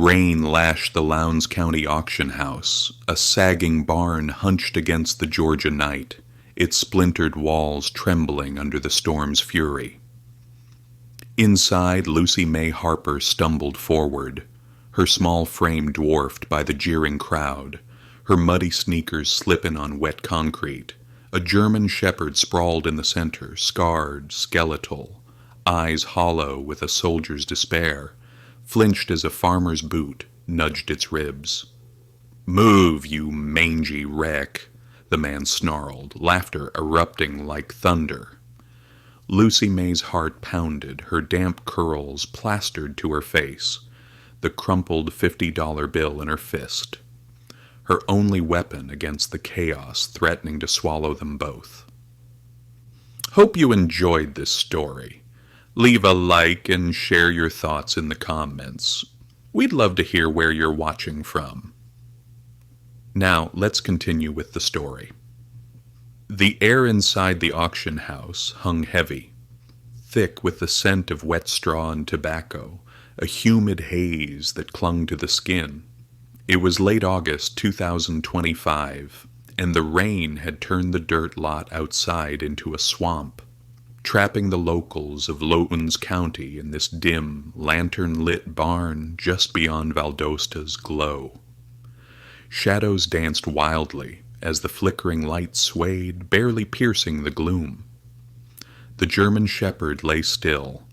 Rain lashed the Lowndes County auction house, a sagging barn hunched against the Georgia night, its splintered walls trembling under the storm's fury. Inside, Lucy May Harper stumbled forward, her small frame dwarfed by the jeering crowd, her muddy sneakers slipping on wet concrete. A German shepherd sprawled in the center, scarred, skeletal, eyes hollow with a soldier's despair, flinched as a farmer's boot nudged its ribs. "Move, you mangy wreck," the man snarled, laughter erupting like thunder. Lucy May's heart pounded, her damp curls plastered to her face, the crumpled $50 bill in her fist, her only weapon against the chaos threatening to swallow them both. Hope you enjoyed this story. Leave a like and share your thoughts in the comments. We'd love to hear where you're watching from. Now, let's continue with the story. The air inside the auction house hung heavy, thick with the scent of wet straw and tobacco, a humid haze that clung to the skin. It was late August 2025, and the rain had turned the dirt lot outside into a swamp, trapping the locals of Lowndes County in this dim, lantern-lit barn just beyond Valdosta's glow. Shadows danced wildly as the flickering light swayed, barely piercing the gloom. The German shepherd lay still,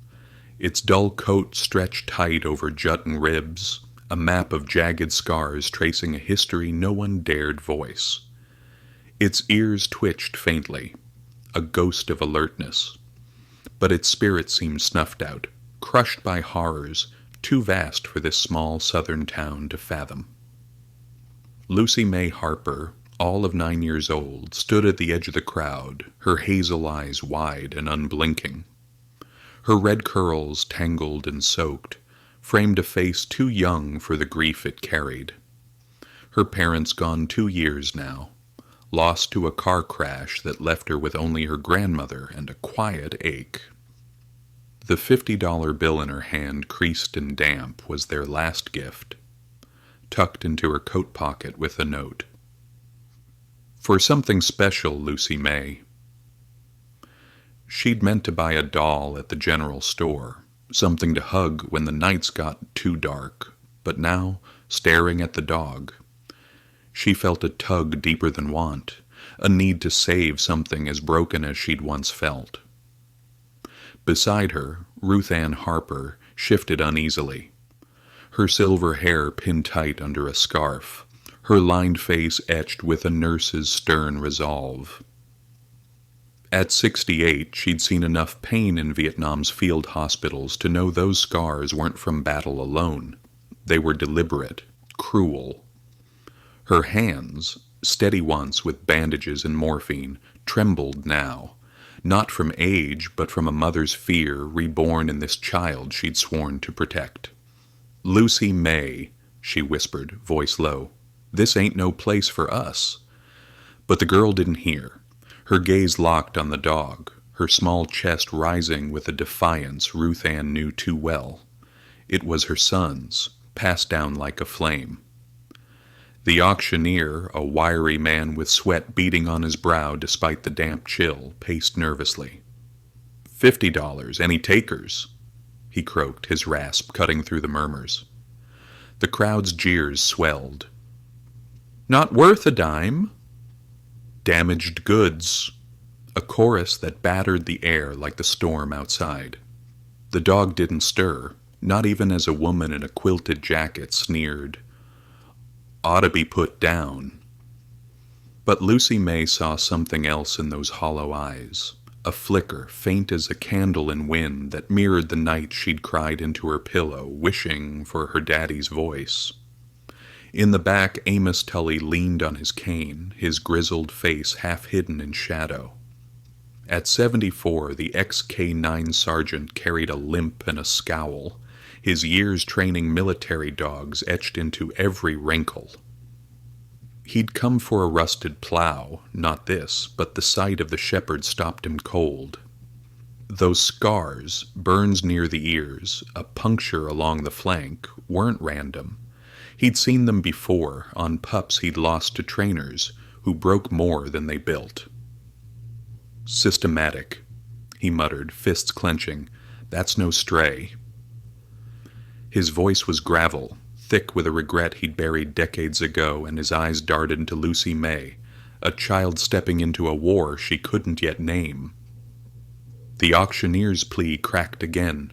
its dull coat stretched tight over jutting ribs, a map of jagged scars tracing a history no one dared voice. Its ears twitched faintly, a ghost of alertness, but its spirit seemed snuffed out, crushed by horrors too vast for this small southern town to fathom. Lucy May Harper, all of 9 years old, stood at the edge of the crowd, her hazel eyes wide and unblinking. Her red curls, tangled and soaked, framed a face too young for the grief it carried. Her parents gone 2 years now, lost to a car crash that left her with only her grandmother and a quiet ache. The $50 bill in her hand, creased and damp, was their last gift, tucked into her coat pocket with a note. For something special, Lucy May. She'd meant to buy a doll at the general store, something to hug when the nights got too dark, but now, staring at the dog, she felt a tug deeper than want, a need to save something as broken as she'd once felt. Beside her, Ruth Ann Harper shifted uneasily, her silver hair pinned tight under a scarf, her lined face etched with a nurse's stern resolve. At 68, she'd seen enough pain in Vietnam's field hospitals to know those scars weren't from battle alone. They were deliberate, cruel. Her hands, steady once with bandages and morphine, trembled now, not from age, but from a mother's fear reborn in this child she'd sworn to protect. "Lucy May," she whispered, voice low, "this ain't no place for us." But the girl didn't hear, her gaze locked on the dog, her small chest rising with a defiance Ruth Ann knew too well. It was her son's, passed down like a flame. The auctioneer, a wiry man with sweat beading on his brow despite the damp chill, paced nervously. $50, any takers?" he croaked, his rasp cutting through the murmurs. The crowd's jeers swelled. "Not worth a dime." "Damaged goods," a chorus that battered the air like the storm outside. The dog didn't stir, not even as a woman in a quilted jacket sneered, "Ought to be put down." But Lucy May saw something else in those hollow eyes, a flicker faint as a candle in wind that mirrored the night she'd cried into her pillow, wishing for her daddy's voice. In the back, Amos Tully leaned on his cane, his grizzled face half hidden in shadow. At 74, the ex-K-9 sergeant carried a limp and a scowl, his years training military dogs etched into every wrinkle. He'd come for a rusted plow, not this, but the sight of the shepherd stopped him cold. Those scars, burns near the ears, a puncture along the flank, weren't random. He'd seen them before on pups he'd lost to trainers who broke more than they built. Systematic, he muttered, fists clenching. That's no stray. His voice was gravel, thick with a regret he'd buried decades ago, and his eyes darted to Lucy May, a child stepping into a war she couldn't yet name. The auctioneer's plea cracked again.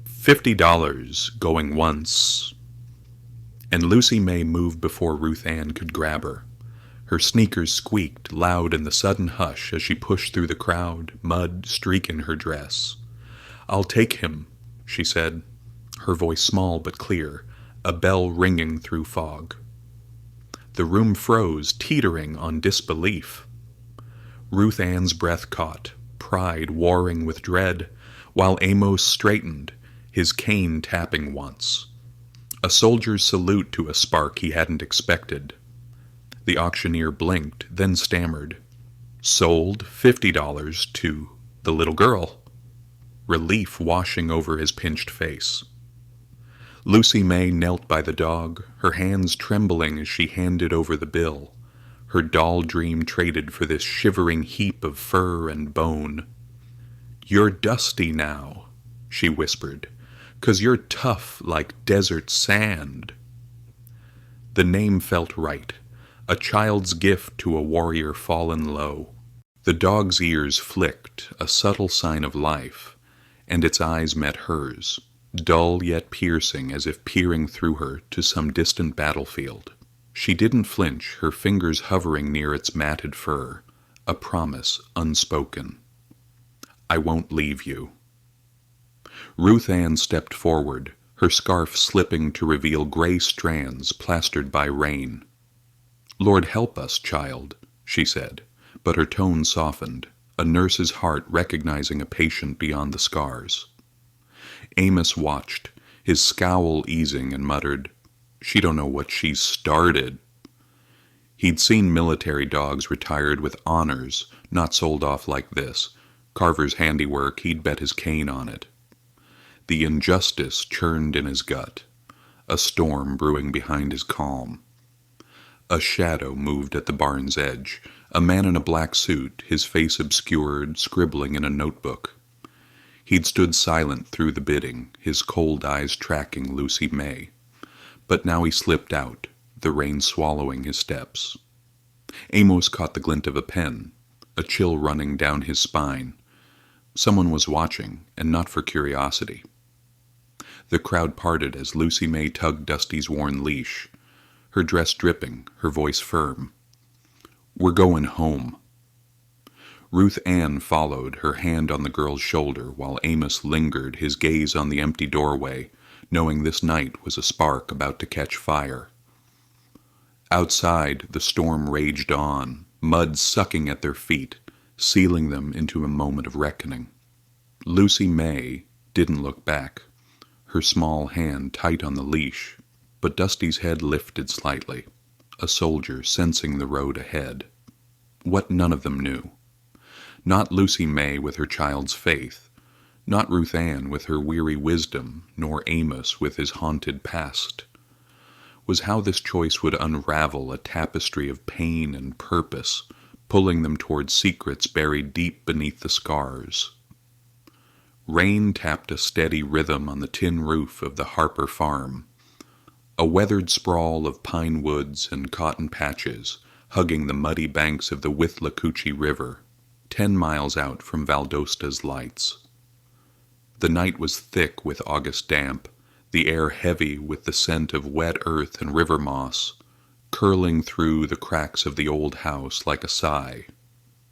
$50, going once. And Lucy May moved before Ruth Ann could grab her. Her sneakers squeaked loud in the sudden hush as she pushed through the crowd, mud streaking her dress. "I'll take him," she said, her voice small but clear, a bell ringing through fog. The room froze, teetering on disbelief. Ruth Ann's breath caught, pride warring with dread, while Amos straightened, his cane tapping once. A soldier's salute to a spark he hadn't expected. The auctioneer blinked, then stammered. "Sold $50 to the little girl." Relief washing over his pinched face. Lucy May knelt by the dog, her hands trembling as she handed over the bill. Her doll dream traded for this shivering heap of fur and bone. "You're dusty now," she whispered, "'cause you're tough like desert sand." The name felt right, a child's gift to a warrior fallen low. The dog's ears flicked, a subtle sign of life, and its eyes met hers, dull yet piercing as if peering through her to some distant battlefield. She didn't flinch, her fingers hovering near its matted fur, a promise unspoken. "I won't leave you." Ruth Ann stepped forward, her scarf slipping to reveal gray strands plastered by rain. "Lord help us, child," she said, but her tone softened, a nurse's heart recognizing a patient beyond the scars. Amos watched, his scowl easing, and muttered, "She don't know what she's started." He'd seen military dogs retired with honors, not sold off like this. Carver's handiwork, he'd bet his cane on it. The injustice churned in his gut, a storm brewing behind his calm. A shadow moved at the barn's edge, a man in a black suit, his face obscured, scribbling in a notebook. He'd stood silent through the bidding, his cold eyes tracking Lucy May. But now he slipped out, the rain swallowing his steps. Amos caught the glint of a pen, a chill running down his spine. Someone was watching, and not for curiosity. The crowd parted as Lucy May tugged Dusty's worn leash, her dress dripping, her voice firm. "We're going home." Ruth Ann followed, her hand on the girl's shoulder, while Amos lingered, his gaze on the empty doorway, knowing this night was a spark about to catch fire. Outside, the storm raged on, mud sucking at their feet, sealing them into a moment of reckoning. Lucy May didn't look back, her small hand tight on the leash, but Dusty's head lifted slightly, a soldier sensing the road ahead. What none of them knew. Not Lucy May with her child's faith, not Ruth Ann with her weary wisdom, nor Amos with his haunted past, was how this choice would unravel a tapestry of pain and purpose, pulling them toward secrets buried deep beneath the scars. Rain tapped a steady rhythm on the tin roof of the Harper farm, a weathered sprawl of pine woods and cotton patches hugging the muddy banks of the Withlacoochee River, 10 miles out from Valdosta's lights. The night was thick with August damp, the air heavy with the scent of wet earth and river moss, curling through the cracks of the old house like a sigh.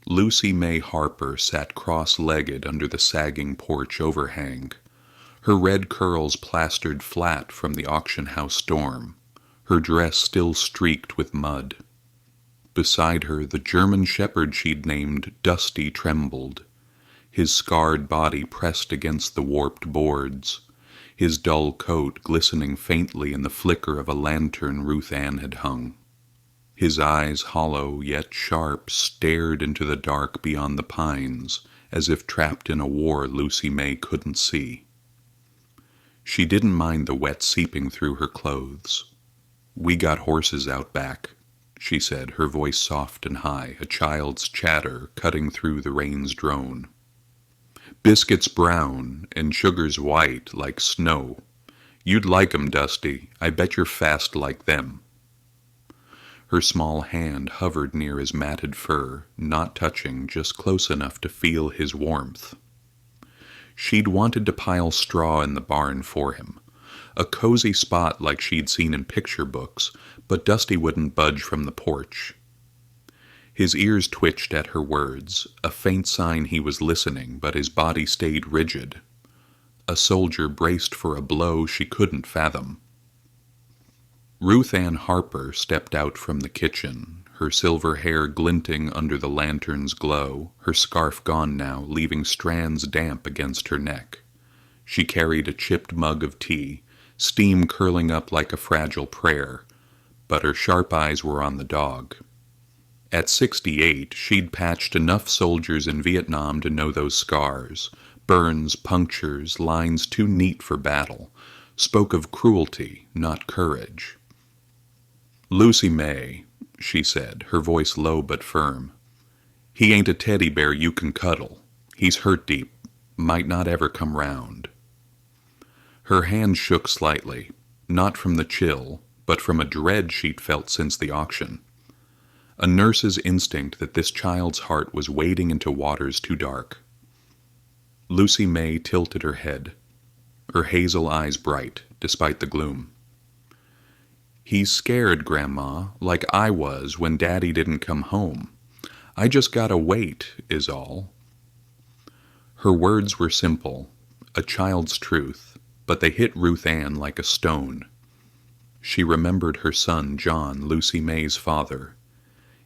Lucy May Harper sat cross-legged under the sagging porch overhang, her red curls plastered flat from the auction house storm, her dress still streaked with mud. Beside her, the German shepherd she'd named Dusty trembled, his scarred body pressed against the warped boards, his dull coat glistening faintly in the flicker of a lantern Ruth Ann had hung. His eyes, hollow yet sharp, stared into the dark beyond the pines as if trapped in a war Lucy May couldn't see. She didn't mind the wet seeping through her clothes. "We got horses out back," she said, her voice soft and high, a child's chatter cutting through the rain's drone. "Biscuits brown and sugars white like snow. You'd like 'em, Dusty. I bet you're fast like them." Her small hand hovered near his matted fur, not touching, just close enough to feel his warmth. She'd wanted to pile straw in the barn for him, a cozy spot like she'd seen in picture books, but Dusty wouldn't budge from the porch. His ears twitched at her words, a faint sign he was listening, but his body stayed rigid. A soldier braced for a blow she couldn't fathom. Ruth Ann Harper stepped out from the kitchen, her silver hair glinting under the lantern's glow, her scarf gone now, leaving strands damp against her neck. She carried a chipped mug of tea, steam curling up like a fragile prayer, but her sharp eyes were on the dog. At 68, she'd patched enough soldiers in Vietnam to know those scars, burns, punctures, lines too neat for battle, spoke of cruelty, not courage. "Lucy May," she said, her voice low but firm. "He ain't a teddy bear you can cuddle. He's hurt deep, might not ever come round." Her hand shook slightly, not from the chill, but from a dread she'd felt since the auction. A nurse's instinct that this child's heart was wading into waters too dark. Lucy May tilted her head, her hazel eyes bright, despite the gloom. "He's scared, Grandma, like I was when Daddy didn't come home. I just gotta wait, is all." Her words were simple, a child's truth, but they hit Ruth Ann like a stone. She remembered her son, John, Lucy May's father.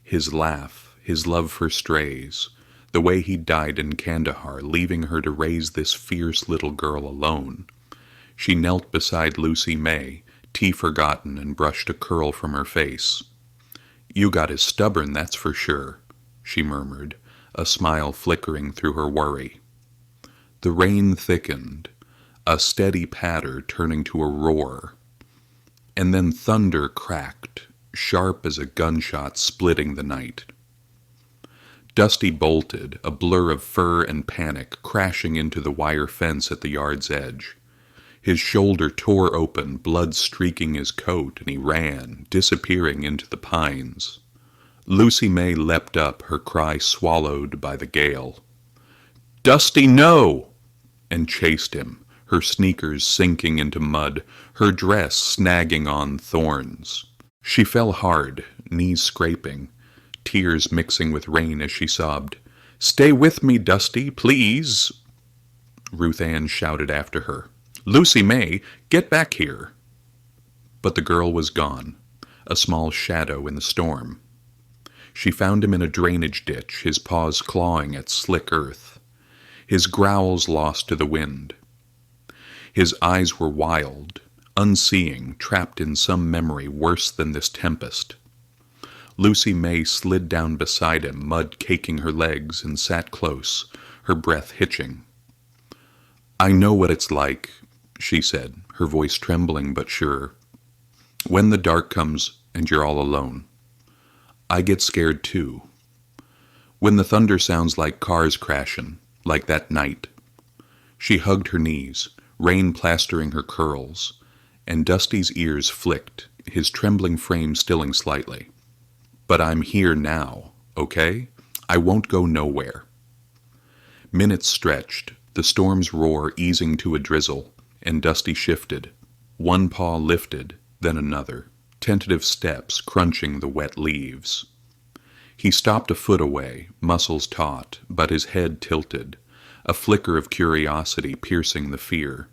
His laugh, his love for strays, the way he died in Kandahar, leaving her to raise this fierce little girl alone. She knelt beside Lucy May, tea forgotten, and brushed a curl from her face. "You got as stubborn, that's for sure," she murmured, a smile flickering through her worry. The rain thickened, a steady patter turning to a roar. And then thunder cracked, sharp as a gunshot splitting the night. Dusty bolted, a blur of fur and panic, crashing into the wire fence at the yard's edge. His shoulder tore open, blood streaking his coat, and he ran, disappearing into the pines. Lucy May leapt up, her cry swallowed by the gale. "Dusty, no!" and chased him, her sneakers sinking into mud, her dress snagging on thorns. She fell hard, knees scraping, tears mixing with rain as she sobbed. "Stay with me, Dusty, please!" Ruth Ann shouted after her. "Lucy May, get back here!" But the girl was gone, a small shadow in the storm. She found him in a drainage ditch, his paws clawing at slick earth, his growls lost to the wind. His eyes were wild, unseeing, trapped in some memory worse than this tempest. Lucy May slid down beside him, mud caking her legs, and sat close, her breath hitching. "I know what it's like," she said, her voice trembling but sure. "When the dark comes and you're all alone. I get scared too. When the thunder sounds like cars crashing, like that night." She hugged her knees, rain plastering her curls, and Dusty's ears flicked, his trembling frame stilling slightly. "But I'm here now, okay? I won't go nowhere." Minutes stretched, the storm's roar easing to a drizzle, and Dusty shifted, one paw lifted, then another, tentative steps crunching the wet leaves. He stopped a foot away, muscles taut, but his head tilted, a flicker of curiosity piercing the fear.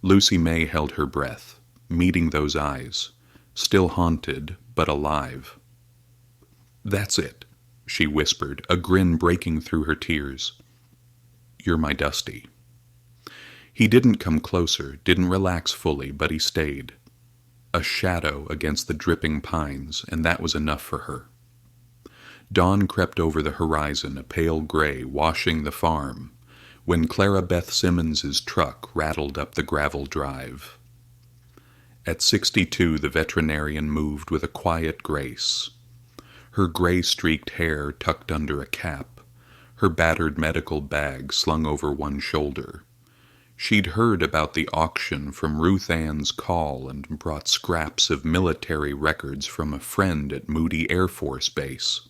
Lucy May held her breath, meeting those eyes, still haunted, but alive. "That's it," she whispered, a grin breaking through her tears. "You're my Dusty." He didn't come closer, didn't relax fully, but he stayed. A shadow against the dripping pines, and that was enough for her. Dawn crept over the horizon, a pale gray, washing the farm, when Clara Beth Simmons's truck rattled up the gravel drive. At 62, the veterinarian moved with a quiet grace. Her gray-streaked hair tucked under a cap, her battered medical bag slung over one shoulder. She'd heard about the auction from Ruth Ann's call and brought scraps of military records from a friend at Moody Air Force Base.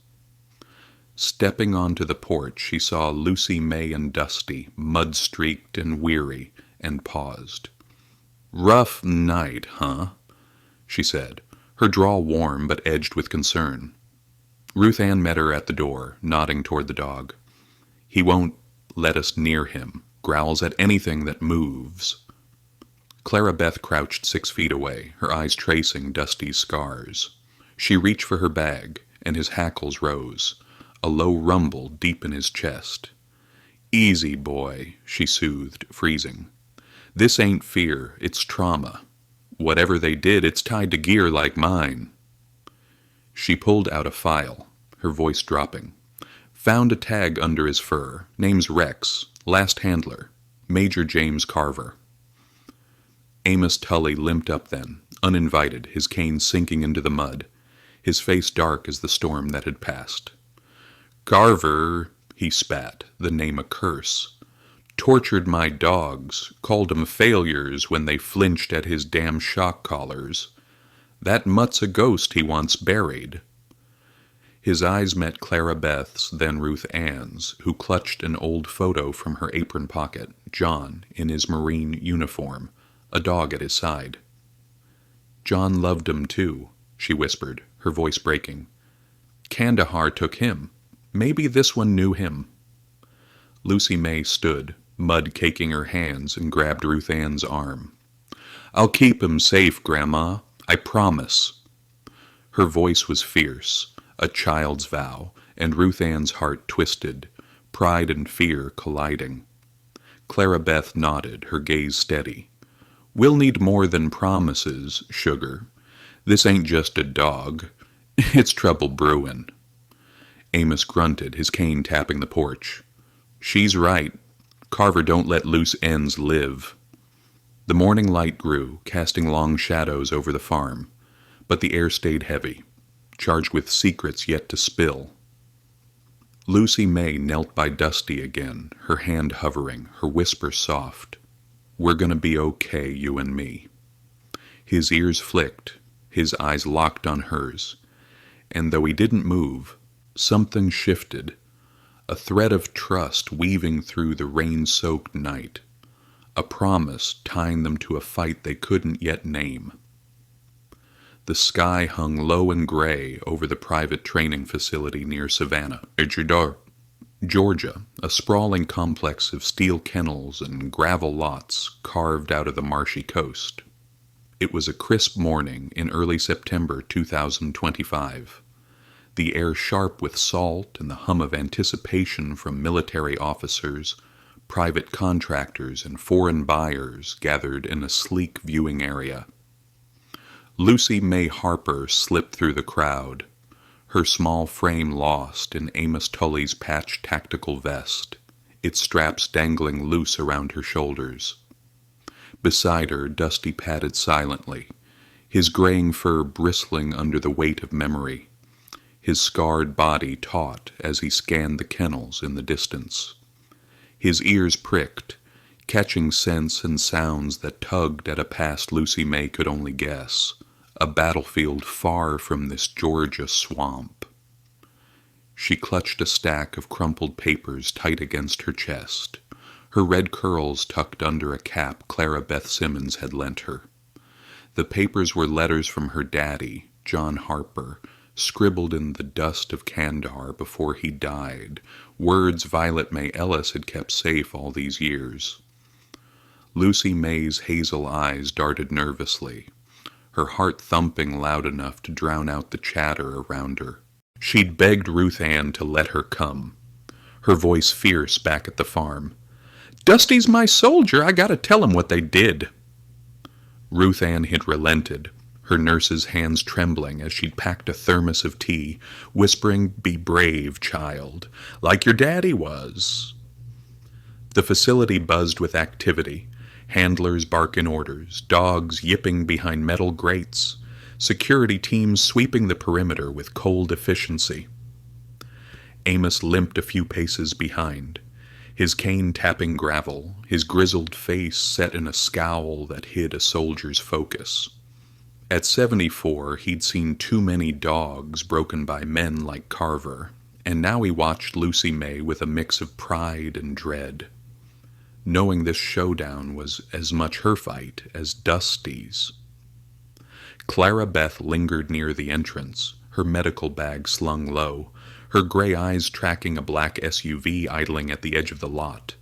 Stepping onto the porch, she saw Lucy May and Dusty, mud-streaked and weary, and paused. "Rough night, huh?" she said, her drawl warm but edged with concern. Ruth Ann met her at the door, nodding toward the dog. "He won't let us near him. Growls at anything that moves." Clara Beth crouched 6 feet away, her eyes tracing Dusty's scars. She reached for her bag, and his hackles rose, a low rumble deep in his chest. "Easy, boy," she soothed, freezing. "This ain't fear, it's trauma. Whatever they did, it's tied to gear like mine." She pulled out a file, her voice dropping. "Found a tag under his fur. Name's Rex. Last handler. Major James Carver." Amos Tully limped up then, uninvited, his cane sinking into the mud, his face dark as the storm that had passed. "Carver," he spat, the name a curse. "Tortured my dogs, called 'em failures when they flinched at his damn shock collars. That mutt's a ghost he wants buried." His eyes met Clara Beth's, then Ruth Ann's, who clutched an old photo from her apron pocket, John, in his Marine uniform, a dog at his side. "John loved him too," she whispered, her voice breaking. "Kandahar took him. Maybe this one knew him." Lucy May stood, mud caking her hands, and grabbed Ruth Ann's arm. "I'll keep him safe, Grandma. I promise." Her voice was fierce, a child's vow, and Ruth Ann's heart twisted, pride and fear colliding. Clara Beth nodded, her gaze steady. "We'll need more than promises, sugar. This ain't just a dog. It's trouble brewin'." Amos grunted, his cane tapping the porch. "She's right. Carver don't let loose ends live." The morning light grew, casting long shadows over the farm, but the air stayed heavy, charged with secrets yet to spill. Lucy May knelt by Dusty again, her hand hovering, her whisper soft. "We're gonna be okay, you and me." His ears flicked, his eyes locked on hers, and though he didn't move, something shifted, a thread of trust weaving through the rain-soaked night, a promise tying them to a fight they couldn't yet name. The sky hung low and gray over the private training facility near Savannah, Georgia, a sprawling complex of steel kennels and gravel lots carved out of the marshy coast. It was a crisp morning in early September 2025. The air sharp with salt and the hum of anticipation from military officers, private contractors, and foreign buyers gathered in a sleek viewing area. Lucy May Harper slipped through the crowd, her small frame lost in Amos Tully's patched tactical vest, its straps dangling loose around her shoulders. Beside her, Dusty padded silently, his graying fur bristling under the weight of memory, his scarred body taut as he scanned the kennels in the distance. His ears pricked, catching scents and sounds that tugged at a past Lucy May could only guess, a battlefield far from this Georgia swamp. She clutched a stack of crumpled papers tight against her chest, her red curls tucked under a cap Clara Beth Simmons had lent her. The papers were letters from her daddy, John Harper, scribbled in the dust of Kandahar before he died, words Violet May Ellis had kept safe all these years. Lucy May's hazel eyes darted nervously, her heart thumping loud enough to drown out the chatter around her. She'd begged Ruth Ann to let her come, her voice fierce back at the farm. "Dusty's my soldier, I gotta tell him what they did." Ruth Ann had relented, her nurse's hands trembling as she'd packed a thermos of tea, whispering, "Be brave, child, like your daddy was." The facility buzzed with activity. Handlers barking orders, dogs yipping behind metal grates, security teams sweeping the perimeter with cold efficiency. Amos limped a few paces behind, his cane tapping gravel, his grizzled face set in a scowl that hid a soldier's focus. At 74, he'd seen too many dogs broken by men like Carver, and now he watched Lucy May with a mix of pride and dread, knowing this showdown was as much her fight as Dusty's. Clara Beth lingered near the entrance, her medical bag slung low, her gray eyes tracking a black SUV idling at the edge of the lot,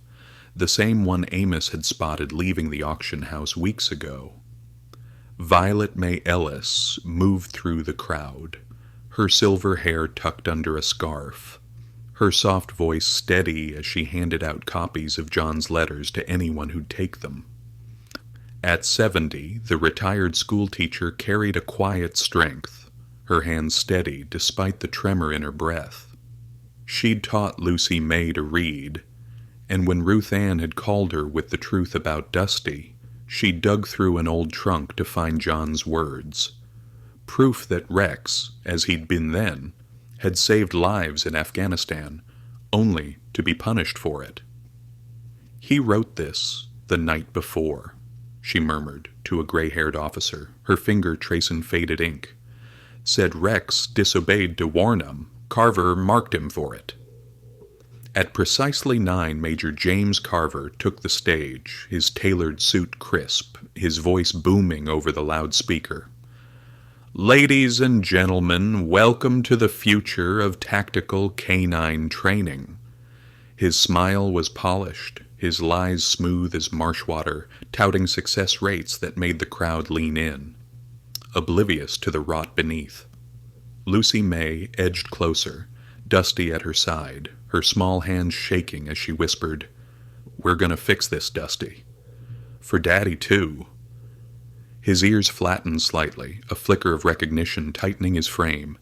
the same one Amos had spotted leaving the auction house weeks ago. Violet May Ellis moved through the crowd, her silver hair tucked under a scarf, her soft voice steady as she handed out copies of John's letters to anyone who'd take them. At 70, the retired schoolteacher carried a quiet strength, her hands steady despite the tremor in her breath. She'd taught Lucy May to read, and when Ruth Ann had called her with the truth about Dusty, she dug through an old trunk to find John's words, proof that Rex, as he'd been then, had saved lives in Afghanistan, only to be punished for it. "He wrote this the night before," she murmured to a gray-haired officer, her finger tracing faded ink. "Said Rex disobeyed to warn him. Carver marked him for it." At precisely 9, Major James Carver took the stage, his tailored suit crisp, his voice booming over the loudspeaker. "Ladies and gentlemen, welcome to the future of tactical canine training." His smile was polished, his lies smooth as marsh water, touting success rates that made the crowd lean in, oblivious to the rot beneath. Lucy May edged closer, Dusty at her side, her small hands shaking as she whispered, "We're gonna fix this, Dusty. For Daddy, too." His ears flattened slightly, a flicker of recognition tightening his frame,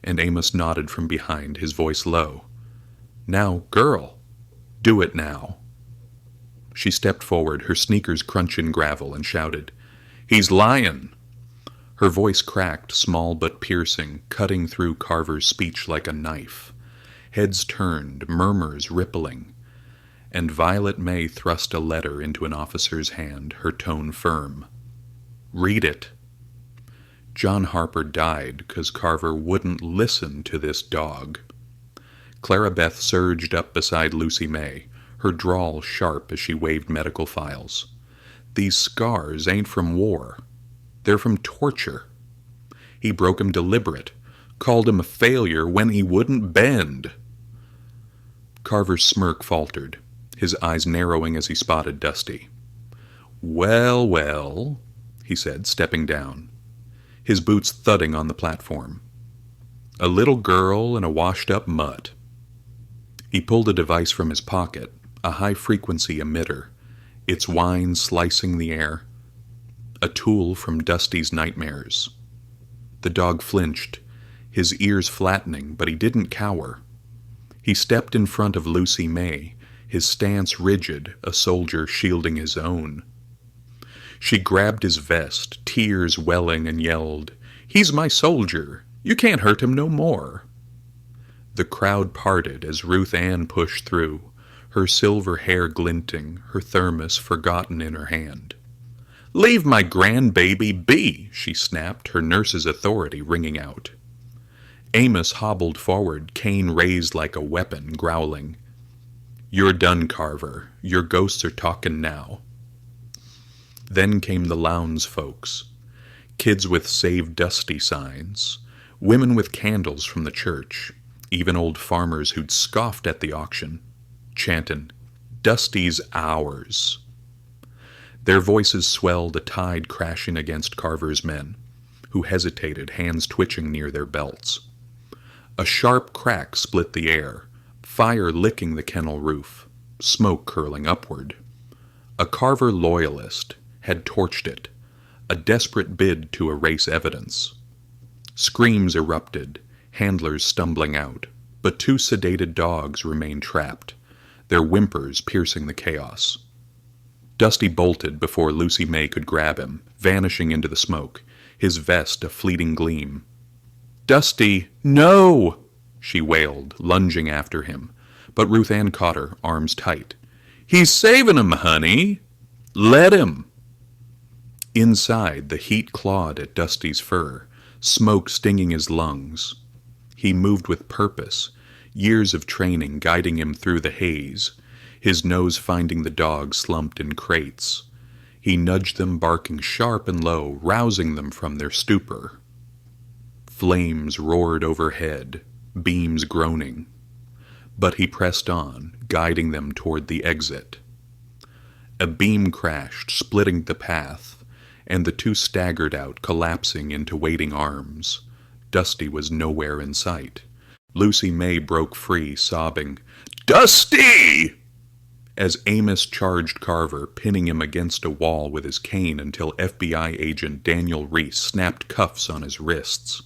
and Amos nodded from behind, his voice low. "Now, girl, do it now." She stepped forward, her sneakers crunching gravel, and shouted, "He's lying!" Her voice cracked, small but piercing, cutting through Carver's speech like a knife. Heads turned, murmurs rippling, and Violet May thrust a letter into an officer's hand, her tone firm. "Read it." John Harper died 'cause Carver wouldn't listen to this dog. Clara Beth surged up beside Lucy May, her drawl sharp as she waved medical files. "These scars ain't from war. They're from torture. He broke him deliberate, called him a failure when he wouldn't bend." Carver's smirk faltered, his eyes narrowing as he spotted Dusty. "Well, well," he said, stepping down, his boots thudding on the platform. "A little girl and a washed-up mutt." He pulled a device from his pocket, a high-frequency emitter, its whine slicing the air. A tool from Dusty's nightmares. The dog flinched, his ears flattening, but he didn't cower. He stepped in front of Lucy May, his stance rigid, a soldier shielding his own. She grabbed his vest, tears welling, and yelled, "He's my soldier! You can't hurt him no more!" The crowd parted as Ruth Ann pushed through, her silver hair glinting, her thermos forgotten in her hand. "Leave my grandbaby be," she snapped, her nurse's authority ringing out. Amos hobbled forward, cane raised like a weapon, growling, "You're done, Carver. Your ghosts are talking now." Then came the Lowndes folks, kids with Save Dusty signs, women with candles from the church, even old farmers who'd scoffed at the auction, chanting, "Dusty's ours." Their voices swelled, a tide crashing against Carver's men, who hesitated, hands twitching near their belts. A sharp crack split the air, fire licking the kennel roof, smoke curling upward. A Carver loyalist had torched it, a desperate bid to erase evidence. Screams erupted, handlers stumbling out, but two sedated dogs remained trapped, their whimpers piercing the chaos. Dusty bolted before Lucy May could grab him, vanishing into the smoke, his vest a fleeting gleam. "Dusty, no!" she wailed, lunging after him, but Ruth Ann caught her, arms tight. "He's saving him, honey! Let him!" Inside, the heat clawed at Dusty's fur, smoke stinging his lungs. He moved with purpose, years of training guiding him through the haze, his nose finding the dogs slumped in crates. He nudged them, barking sharp and low, rousing them from their stupor. Flames roared overhead, beams groaning. But he pressed on, guiding them toward the exit. A beam crashed, splitting the path, and the two staggered out, collapsing into waiting arms. Dusty was nowhere in sight. Lucy May broke free, sobbing, "Dusty!" as Amos charged Carver, pinning him against a wall with his cane until FBI agent Daniel Reese snapped cuffs on his wrists.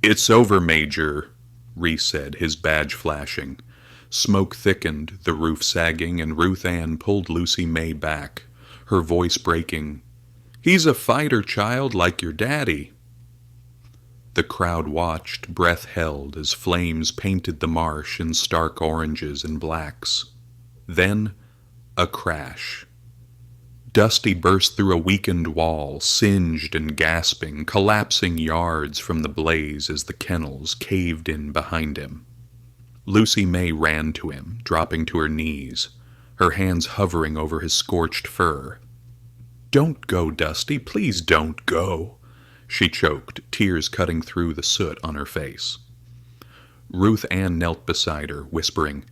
"It's over, Major," Reese said, his badge flashing. Smoke thickened, the roof sagging, and Ruth Ann pulled Lucy May back, her voice breaking. "He's a fighter, child, like your daddy." The crowd watched, breath held, as flames painted the marsh in stark oranges and blacks. Then, a crash. Dusty burst through a weakened wall, singed and gasping, collapsing yards from the blaze as the kennels caved in behind him. Lucy May ran to him, dropping to her knees, her hands hovering over his scorched fur. "Don't go, Dusty, please don't go," she choked, tears cutting through the soot on her face. Ruth Ann knelt beside her, whispering,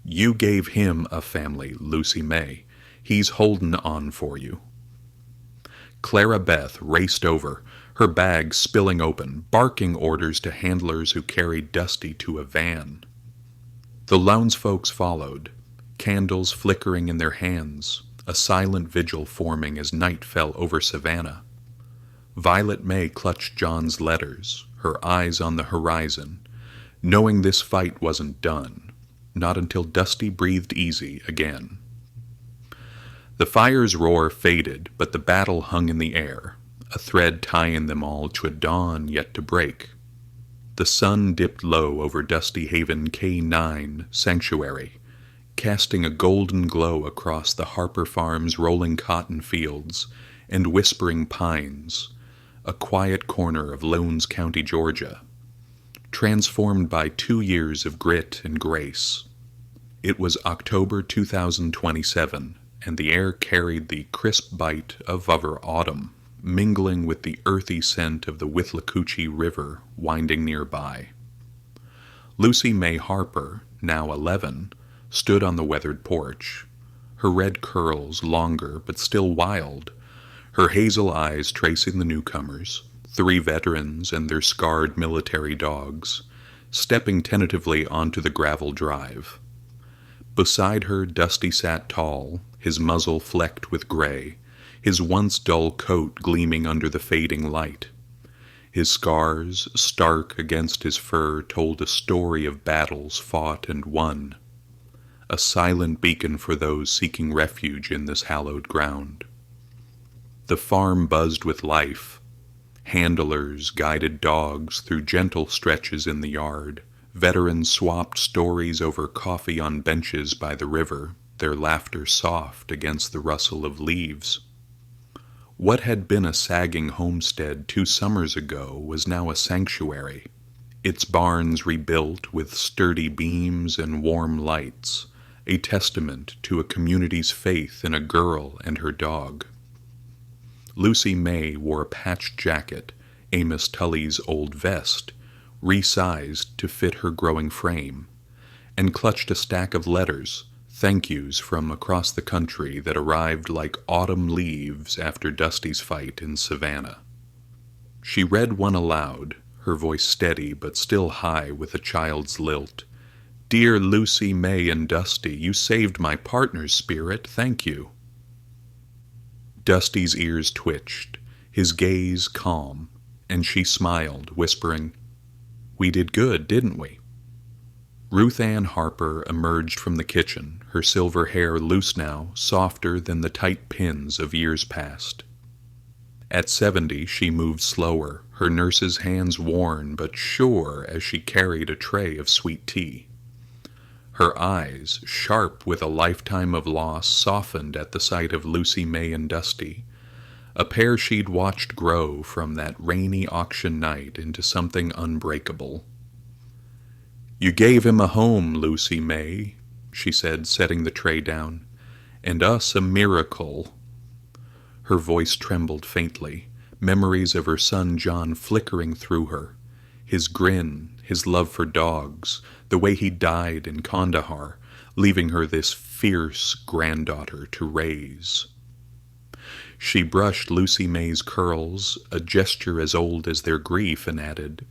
"You gave him a family, Lucy May. He's holdin' on for you." Clara Beth raced over, her bag spilling open, barking orders to handlers who carried Dusty to a van. The Lounsfolks followed, candles flickering in their hands, a silent vigil forming as night fell over Savannah. Violet May clutched John's letters, her eyes on the horizon, knowing this fight wasn't done, not until Dusty breathed easy again. The fire's roar faded, but the battle hung in the air, a thread tying them all to a dawn yet to break. The sun dipped low over Dusty Haven K9 Sanctuary, casting a golden glow across the Harper Farms rolling cotton fields and whispering pines, a quiet corner of Lowndes County, Georgia, transformed by 2 years of grit and grace. It was October 2027, and the air carried the crisp bite of autumn, mingling with the earthy scent of the Withlacoochee River winding nearby. Lucy May Harper, now 11, stood on the weathered porch, her red curls longer but still wild, her hazel eyes tracing the newcomers, 3 veterans and their scarred military dogs, stepping tentatively onto the gravel drive. Beside her, Dusty sat tall, his muzzle flecked with gray, his once dull coat gleaming under the fading light. His scars, stark against his fur, told a story of battles fought and won, a silent beacon for those seeking refuge in this hallowed ground. The farm buzzed with life. Handlers guided dogs through gentle stretches in the yard. Veterans swapped stories over coffee on benches by the river, their laughter soft against the rustle of leaves. What had been a sagging homestead 2 summers ago was now a sanctuary, its barns rebuilt with sturdy beams and warm lights, a testament to a community's faith in a girl and her dog. Lucy May wore a patched jacket, Amos Tully's old vest, resized to fit her growing frame, and clutched a stack of letters, thank yous from across the country that arrived like autumn leaves after Dusty's fight in Savannah. She read one aloud, her voice steady but still high with a child's lilt. "Dear Lucy May and Dusty, you saved my partner's spirit, thank you." Dusty's ears twitched, his gaze calm, and she smiled, whispering, "We did good, didn't we?" Ruth Ann Harper emerged from the kitchen, her silver hair loose now, softer than the tight pins of years past. At 70, she moved slower, her nurse's hands worn but sure as she carried a tray of sweet tea. Her eyes, sharp with a lifetime of loss, softened at the sight of Lucy May and Dusty, a pair she'd watched grow from that rainy auction night into something unbreakable. "You gave him a home, Lucy May," she said, setting the tray down, "and us a miracle." Her voice trembled faintly, memories of her son John flickering through her, his grin, his love for dogs, the way he died in Kandahar, leaving her this fierce granddaughter to raise. She brushed Lucy May's curls, a gesture as old as their grief, and added,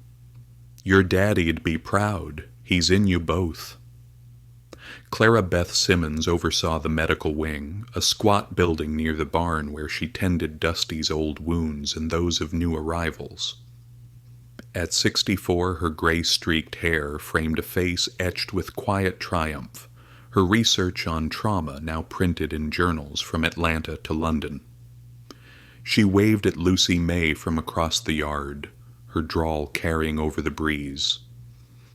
"Your daddy'd be proud. He's in you both." Clara Beth Simmons oversaw the medical wing, a squat building near the barn where she tended Dusty's old wounds and those of new arrivals. At 64, her gray-streaked hair framed a face etched with quiet triumph, her research on trauma now printed in journals from Atlanta to London. She waved at Lucy May from across the yard, her drawl carrying over the breeze.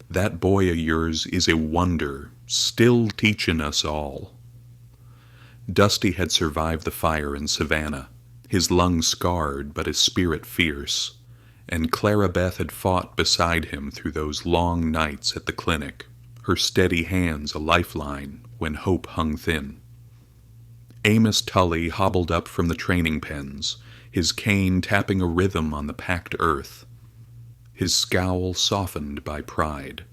"That boy of yours is a wonder, still teachin' us all." Dusty had survived the fire in Savannah, his lungs scarred but his spirit fierce, and Clara Beth had fought beside him through those long nights at the clinic, her steady hands a lifeline when hope hung thin. Amos Tully hobbled up from the training pens, his cane tapping a rhythm on the packed earth, his scowl softened by pride.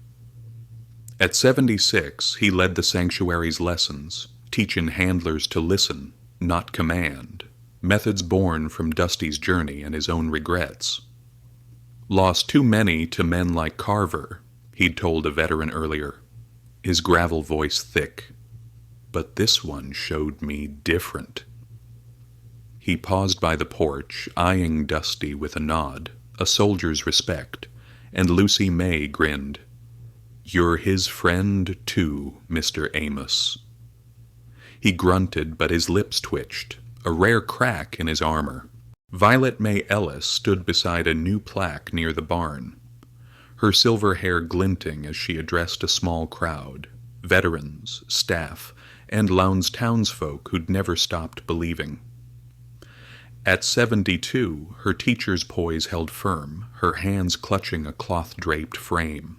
At 76, he led the sanctuary's lessons, teaching handlers to listen, not command, methods born from Dusty's journey and his own regrets. "Lost too many to men like Carver," he'd told a veteran earlier, his gravel voice thick. "But this one showed me different." He paused by the porch, eyeing Dusty with a nod, a soldier's respect, and Lucy May grinned. "You're his friend, too, Mr. Amos." He grunted, but his lips twitched, a rare crack in his armor. Violet May Ellis stood beside a new plaque near the barn, her silver hair glinting as she addressed a small crowd, veterans, staff, and Lowndes townsfolk who'd never stopped believing. At 72, her teacher's poise held firm, her hands clutching a cloth-draped frame.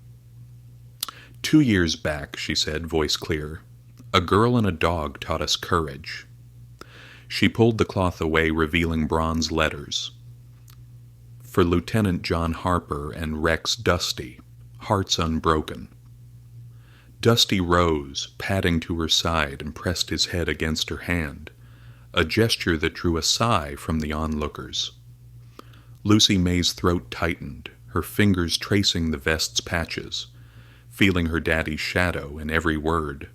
"2 years back," she said, voice clear, "a girl and a dog taught us courage." She pulled the cloth away, revealing bronze letters. "For Lieutenant John Harper and Rex Dusty, hearts unbroken." Dusty rose, padding to her side, and pressed his head against her hand, a gesture that drew a sigh from the onlookers. Lucy May's throat tightened, her fingers tracing the vest's patches, feeling her daddy's shadow in every word.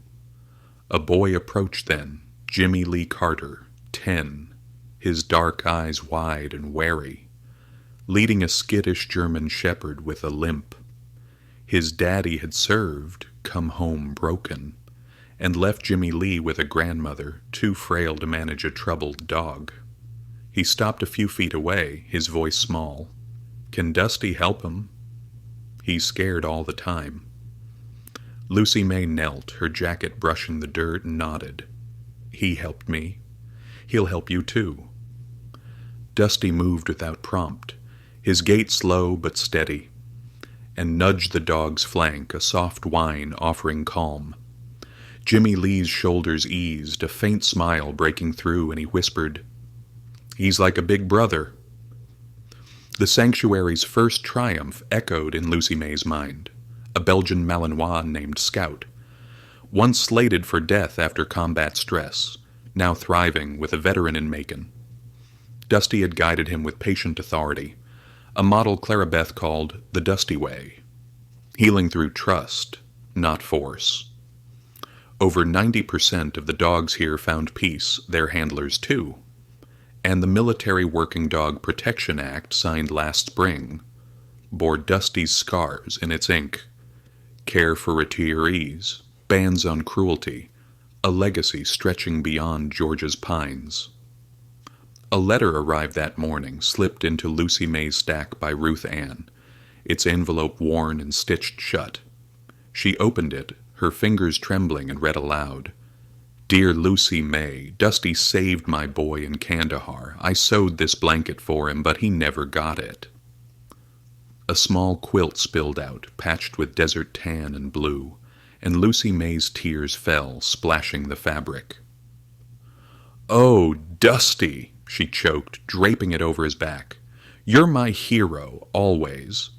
A boy approached then, Jimmy Lee Carter, 10, his dark eyes wide and wary, leading a skittish German shepherd with a limp. His daddy had served, come home broken, and left Jimmy Lee with a grandmother, too frail to manage a troubled dog. He stopped a few feet away, his voice small. "Can Dusty help him? He's scared all the time." Lucy May knelt, her jacket brushing the dirt, and nodded. "He helped me. He'll help you too." Dusty moved without prompt, his gait slow but steady, and nudged the dog's flank, a soft whine offering calm. Jimmy Lee's shoulders eased, a faint smile breaking through, and he whispered, "He's like a big brother." The sanctuary's first triumph echoed in Lucy May's mind, a Belgian Malinois named Scout, once slated for death after combat stress, now thriving with a veteran in Macon. Dusty had guided him with patient authority, a model Clara Beth called the Dusty Way, healing through trust, not force. Over 90% of the dogs here found peace, their handlers too, and the Military Working Dog Protection Act signed last spring bore Dusty's scars in its ink. Care for retirees, bans on cruelty, a legacy stretching beyond Georgia's pines. A letter arrived that morning, slipped into Lucy May's stack by Ruth Ann, its envelope worn and stitched shut. She opened it, her fingers trembling, and read aloud. Dear Lucy May, Dusty saved my boy in Kandahar. I sewed this blanket for him, but he never got it. A small quilt spilled out, patched with desert tan and blue, and Lucy May's tears fell, splashing the fabric. Oh, Dusty, she choked, draping it over his back. You're my hero, always.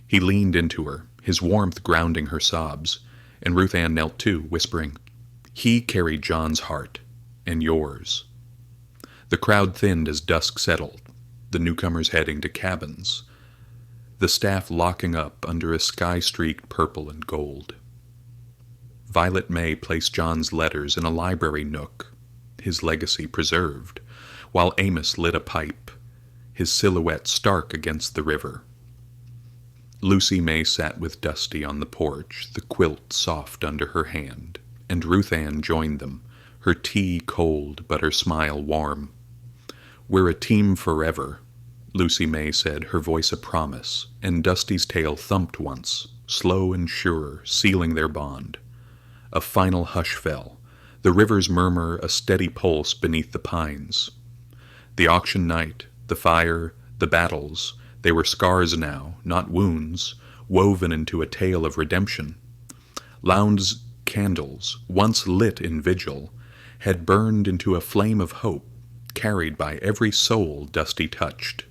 He leaned into her, his warmth grounding her sobs, and Ruth Ann knelt too, whispering, He carried John's heart, and yours. The crowd thinned as dusk settled, the newcomers heading to cabins, the staff locking up under a sky-streaked purple and gold. Violet May placed John's letters in a library nook, his legacy preserved, while Amos lit a pipe, his silhouette stark against the river. Lucy May sat with Dusty on the porch, the quilt soft under her hand, and Ruth Ann joined them, her tea cold but her smile warm. We're a team forever, Lucy May said, her voice a promise, and Dusty's tail thumped once, slow and sure, sealing their bond. A final hush fell, the river's murmur a steady pulse beneath the pines. The auction night, the fire, the battles, they were scars now, not wounds, woven into a tale of redemption. Lowndes' candles, once lit in vigil, had burned into a flame of hope, carried by every soul Dusty touched.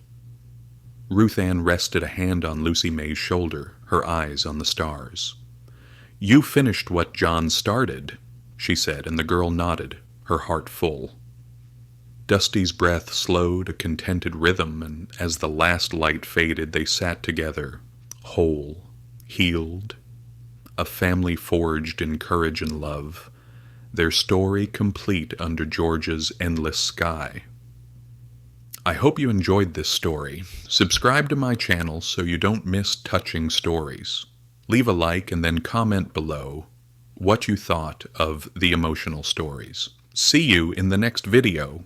Ruth Ann rested a hand on Lucy May's shoulder, her eyes on the stars. You finished what John started, she said, and the girl nodded, her heart full. Dusty's breath slowed a contented rhythm, and as the last light faded, they sat together, whole, healed, a family forged in courage and love, their story complete under Georgia's endless sky. I hope you enjoyed this story. Subscribe to my channel so you don't miss touching stories. Leave a like and then comment below what you thought of the emotional stories. See you in the next video.